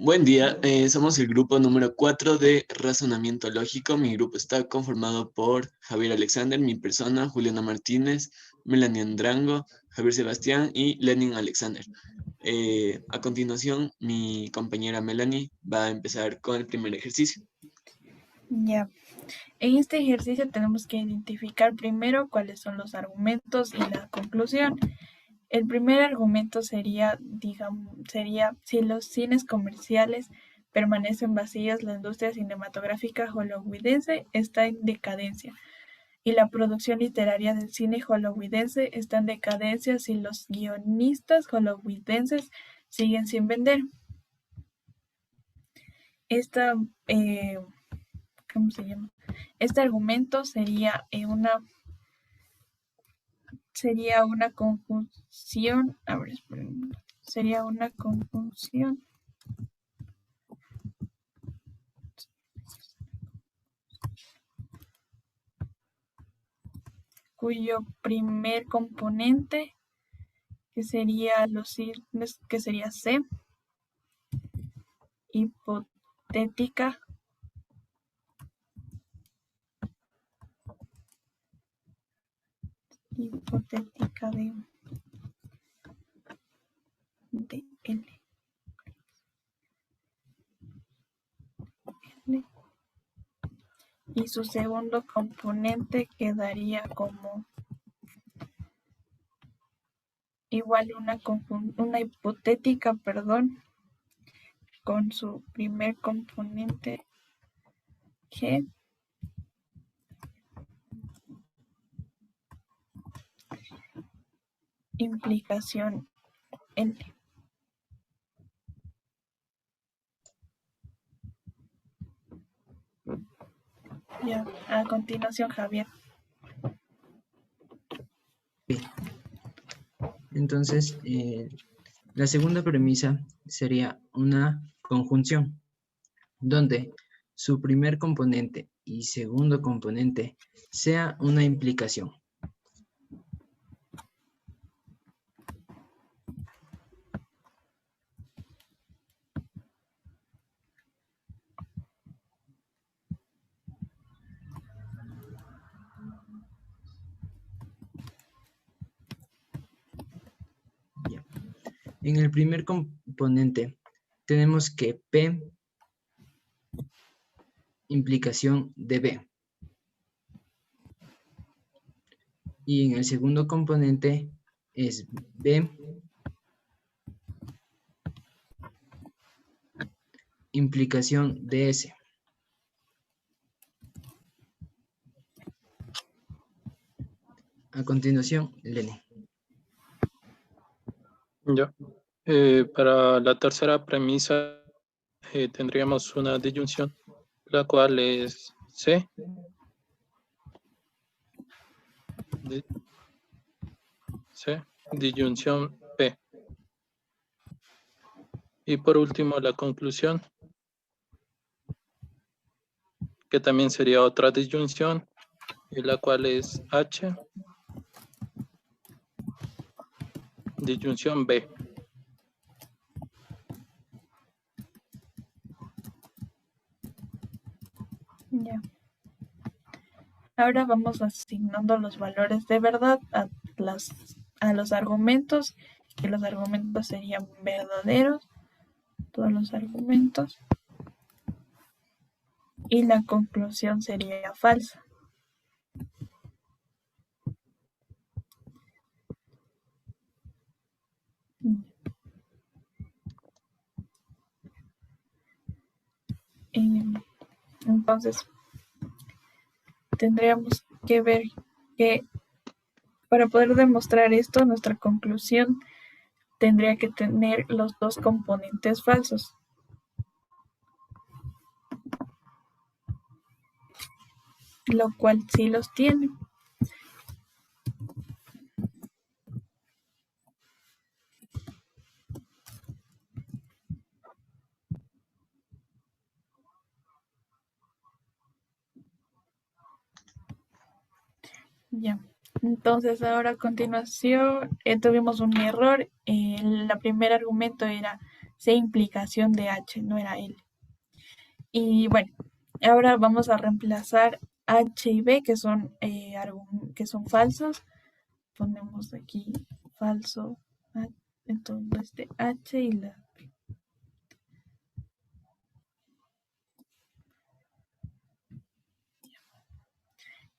Buen día, somos el grupo número 4 de Razonamiento Lógico. Mi grupo está conformado por Javier Alexander, mi persona, Juliana Martínez, Melanie Andrango, Javier Sebastián y Lenin Alexander. A continuación, mi compañera Melanie va a empezar con el primer ejercicio. Ya. En este ejercicio tenemos que identificar primero cuáles son los argumentos y la conclusión. El primer argumento sería si los cines comerciales permanecen vacíos, la industria cinematográfica hollywoodense está en decadencia y la producción literaria del cine hollywoodense está en decadencia si los guionistas hollywoodenses siguen sin vender. ¿Cómo se llama? Este argumento sería una conjunción, sería una conjunción cuyo primer componente, que sería C, hipotética de L. Y su segundo componente quedaría como igual una hipotética, con su primer componente G implicación L. Ya, a continuación, Javier. Bien. Entonces, la segunda premisa sería una conjunción, donde su primer componente y segundo componente sea una implicación. Bien. En el primer componente tenemos que P implicación de B. Y en el segundo componente es B implicación de S. A continuación, Lenny. Ya. Para la tercera premisa tendríamos una disyunción, la cual es C. C, disyunción P. Y por último la conclusión, que también sería otra disyunción, y la cual es H, disyunción B. Ya. Ahora vamos asignando los valores de verdad a los argumentos, y los argumentos serían verdaderos, todos los argumentos, y la conclusión sería falsa. Entonces, tendríamos que ver que para poder demostrar esto, nuestra conclusión tendría que tener los dos componentes falsos. Lo cual sí los tiene. Ya. Entonces ahora a continuación tuvimos un error. El primer argumento era C implicación de H, no era L. Y bueno, ahora vamos a reemplazar H y B, que son falsos. Ponemos aquí falso, entonces de H y la B.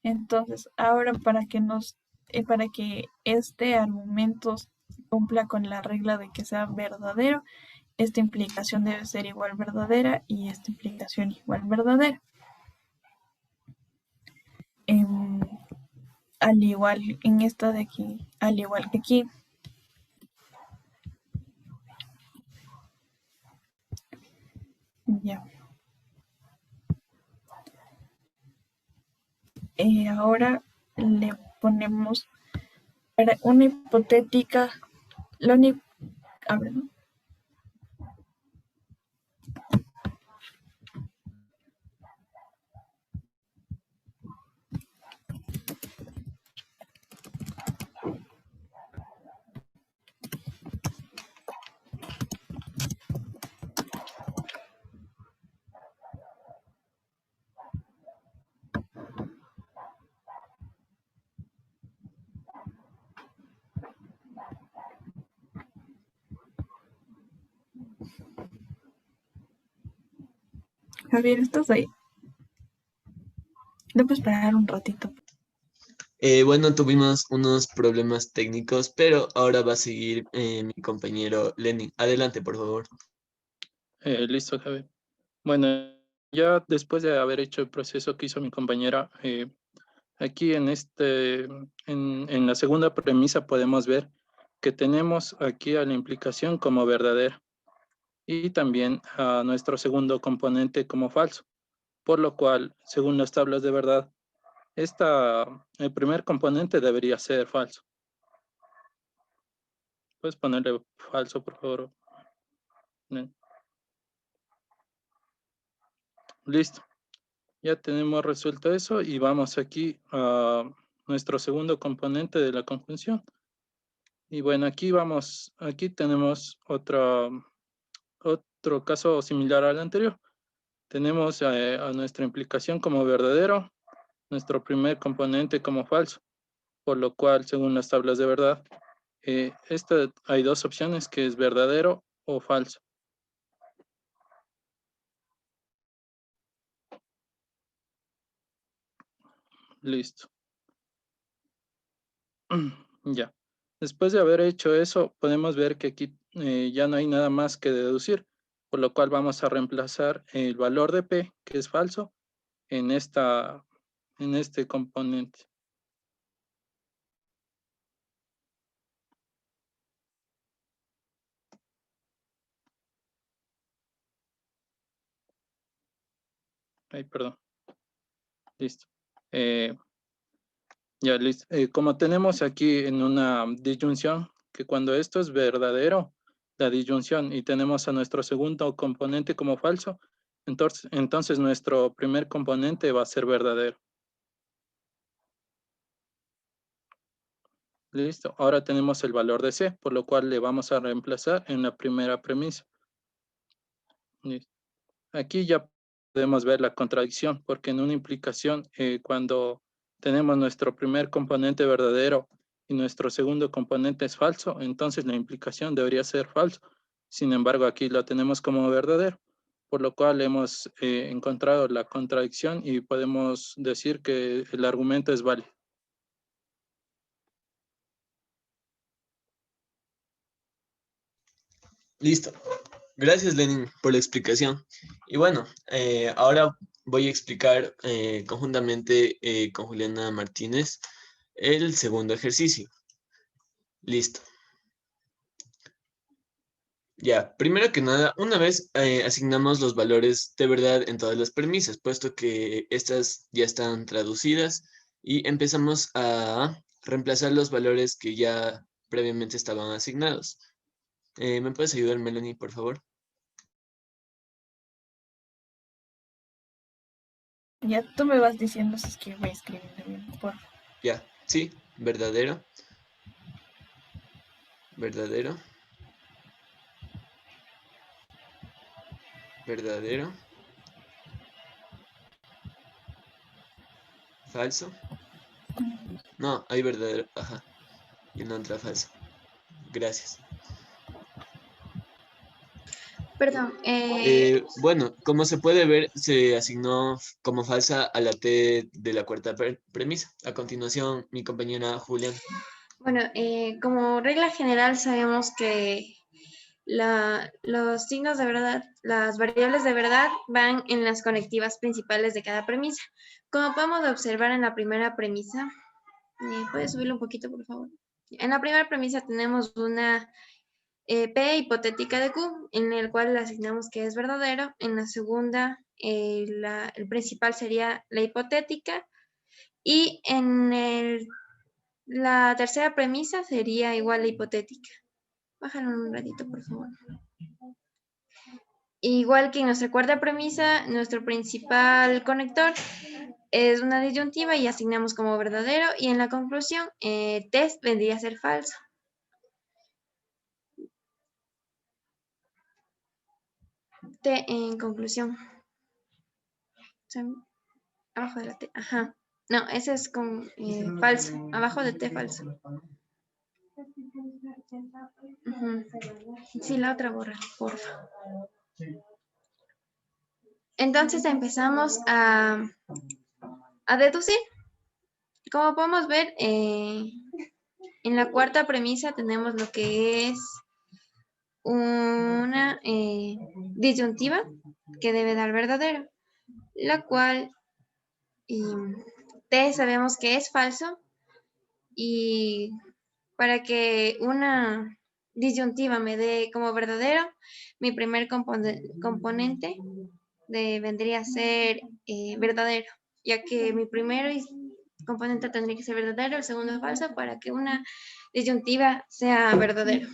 Entonces, ahora para que este argumento cumpla con la regla de que sea verdadero, esta implicación debe ser igual verdadera y esta implicación igual verdadera. Al igual en esta de aquí, al igual que aquí. Ya. Ahora le ponemos para una hipotética, a ver, ¿no? Javier, ¿estás ahí? ¿Le puedes parar un ratito? Bueno, tuvimos unos problemas técnicos, pero ahora va a seguir mi compañero Lenin. Adelante, por favor. Listo, Javier. Bueno, ya después de haber hecho el proceso que hizo mi compañera, aquí en la segunda premisa podemos ver que tenemos aquí a la implicación como verdadera y también a nuestro segundo componente como falso, por lo cual, según las tablas de verdad, el primer componente debería ser falso. Puedes ponerle falso, por favor. Listo. Ya tenemos resuelto eso y vamos aquí a nuestro segundo componente de la conjunción. Y bueno, aquí tenemos otro caso similar al anterior. Tenemos a nuestra implicación como verdadero, nuestro primer componente como falso, por lo cual, según las tablas de verdad, hay dos opciones, que es verdadero o falso. Listo. Ya. Después de haber hecho eso, podemos ver que aquí ya no hay nada más que deducir, por lo cual vamos a reemplazar el valor de P, que es falso, en este componente. Ay, perdón. Listo. Ya, listo. Como tenemos aquí en una disyunción, que cuando esto es verdadero, la disyunción, y tenemos a nuestro segundo componente como falso, entonces nuestro primer componente va a ser verdadero. Listo. Ahora tenemos el valor de C, por lo cual le vamos a reemplazar en la primera premisa. Listo. Aquí ya podemos ver la contradicción, porque en una implicación, cuando tenemos nuestro primer componente verdadero y nuestro segundo componente es falso, entonces la implicación debería ser falso. Sin embargo, aquí lo tenemos como verdadero, por lo cual hemos encontrado la contradicción y podemos decir que el argumento es válido. Listo. Gracias, Lenin, por la explicación. Y bueno, ahora voy a explicar conjuntamente con Juliana Martínez el segundo ejercicio. Listo. Ya, primero que nada, una vez asignamos los valores de verdad en todas las premisas, puesto que estas ya están traducidas y empezamos a reemplazar los valores que ya previamente estaban asignados. ¿Me puedes ayudar, Melanie, por favor? Ya tú me vas diciendo si es que voy escribiendo bien, por favor. Ya, sí, verdadero, verdadero, verdadero, falso. No, hay verdadero, ajá. Y una otra falso. Gracias. Perdón, Bueno, como se puede ver, se asignó como falsa a la T de la cuarta premisa. A continuación, mi compañera Julián. bueno, como regla general sabemos que los signos de verdad, las variables de verdad van en las conectivas principales de cada premisa. Como podemos observar en la primera premisa, ¿puedes subirlo un poquito, por favor? En la primera premisa tenemos una P hipotética de Q, en el cual le asignamos que es verdadero. En la segunda, el principal sería la hipotética. Y en la tercera premisa sería igual a hipotética. Bájalo un ratito, por favor. Igual que en nuestra cuarta premisa, nuestro principal conector es una disyuntiva y asignamos como verdadero. Y en la conclusión, test vendría a ser falso. T en conclusión. Abajo de la T, ajá. No, ese es con falso. Abajo de T falso. Sí, la otra borra, porfa. Entonces empezamos a deducir. Como podemos ver, en la cuarta premisa tenemos lo que es una disyuntiva que debe dar verdadero, la cual T sabemos que es falso, y para que una disyuntiva me dé como verdadero, mi primer componente vendría a ser verdadero, ya que mi primer componente tendría que ser verdadero, el segundo falso, para que una disyuntiva sea verdadero.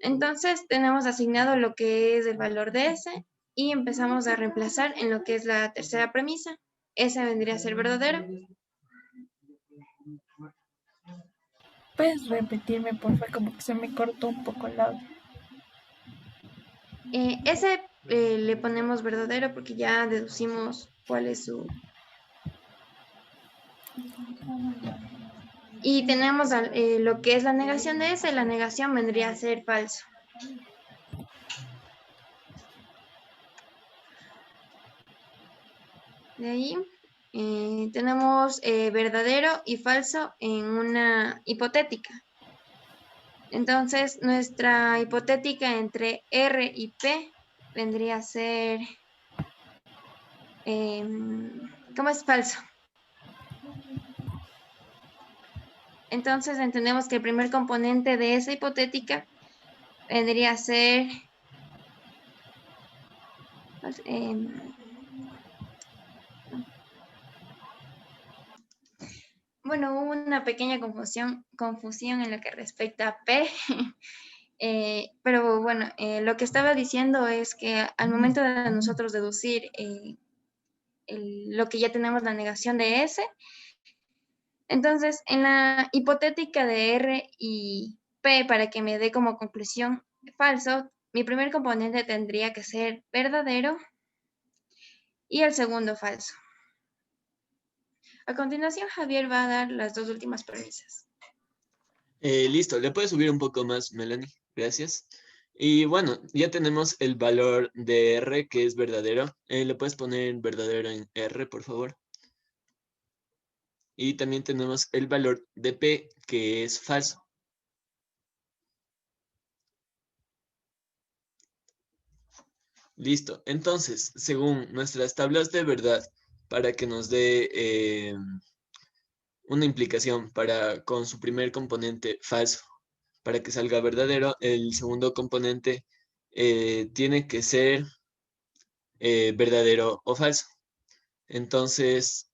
Entonces tenemos asignado lo que es el valor de S y empezamos a reemplazar en lo que es la tercera premisa. S vendría a ser verdadero. ¿Puedes repetirme, por favor? Como que se me cortó un poco el audio. S le ponemos verdadero porque ya deducimos cuál es su... Y tenemos lo que es la negación de S, la negación vendría a ser falso. De ahí tenemos verdadero y falso en una hipotética. Entonces, nuestra hipotética entre R y P vendría a ser... ¿cómo es falso? Entonces, entendemos que el primer componente de esa hipotética vendría a ser... bueno, hubo una pequeña confusión en lo que respecta a P, pero bueno, lo que estaba diciendo es que al momento de nosotros deducir lo que ya tenemos la negación de S, entonces en la hipotética de R y P, para que me dé como conclusión falso, mi primer componente tendría que ser verdadero y el segundo falso. A continuación, Javier va a dar las dos últimas premisas. Listo, ¿le puedes subir un poco más, Melanie? Gracias. Y bueno, ya tenemos el valor de R, que es verdadero. ¿Le puedes poner verdadero en R, por favor? Y también tenemos el valor de P, que es falso. Listo. Entonces, según nuestras tablas de verdad, para que nos dé una implicación con su primer componente falso, para que salga verdadero, el segundo componente tiene que ser verdadero o falso. Entonces,